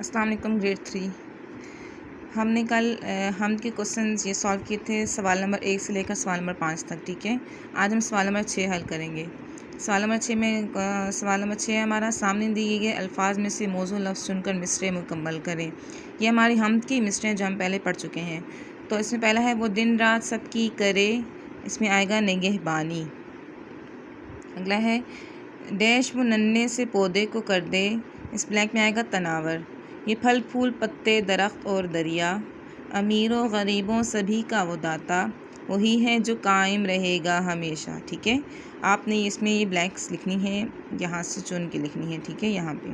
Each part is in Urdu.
السلام علیکم گریڈ 3 ہم نے کل حمد کے کوسچنز یہ سالو کیے تھے سوال نمبر 1 سے لے کر سوال نمبر 5 تک. ٹھیک ہے، آج ہم سوال نمبر 6 حل کریں گے. سوال نمبر 6 ہمارا سامنے دیے گئے الفاظ میں سے موضوع لفظ چن کر مصرعے مکمل کریں. یہ ہماری حمد کی مصرعے جو ہم پہلے پڑھ چکے ہیں. تو اس میں پہلا ہے وہ دن رات سب کی کرے، اس میں آئے گا نگہبانی. اگلا ہے ڈیش وہ ننھے سے پودے کو کر دے، اس بلینک میں آئے گا تناور. یہ پھل پھول پتے درخت اور دریا، امیروں غریبوں سبھی کا وہ داتا، وہی ہے جو قائم رہے گا ہمیشہ. ٹھیک ہے، آپ نے اس میں یہ بلینکس لکھنی ہے، یہاں سے چن کے لکھنی ہے. ٹھیک ہے، یہاں پہ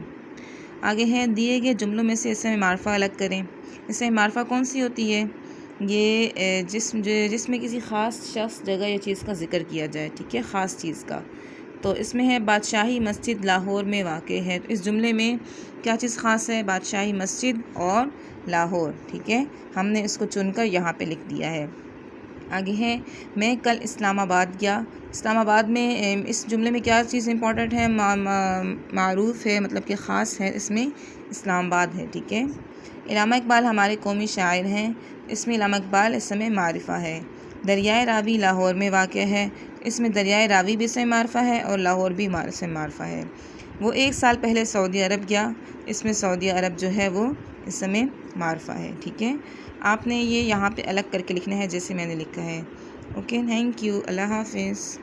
آگے ہے دیے گئے جملوں میں سے اسم معرفہ الگ کریں. اسم معرفہ کون سی ہوتی ہے؟ یہ جس میں کسی خاص شخص جگہ یا چیز کا ذکر کیا جائے. ٹھیک ہے، خاص چیز کا. تو اس میں ہے بادشاہی مسجد لاہور میں واقع ہے. تو اس جملے میں کیا چیز خاص ہے؟ بادشاہی مسجد اور لاہور. ٹھیک ہے، ہم نے اس کو چن کر یہاں پہ لکھ دیا ہے. آگے ہے میں کل اسلام آباد گیا. اسلام آباد میں اس جملے میں کیا چیز امپورٹنٹ ہے؟ معروف ہے، مطلب کہ خاص ہے، اس میں اسلام آباد ہے. ٹھیک ہے، علامہ اقبال ہمارے قومی شاعر ہیں، اس میں علامہ اقبال اسم معرفہ ہے. دریائے راوی لاہور میں واقع ہے، اس میں دریائے راوی بھی اسم معرفہ ہے اور لاہور بھی اسم معرفہ ہے. وہ 1 سال پہلے سعودی عرب گیا، اس میں سعودی عرب جو ہے وہ اسم معرفہ ہے. ٹھیک ہے، آپ نے یہ یہاں پہ الگ کر کے لکھنا ہے جیسے میں نے لکھا ہے. اوکے، تھینک یو، اللہ حافظ.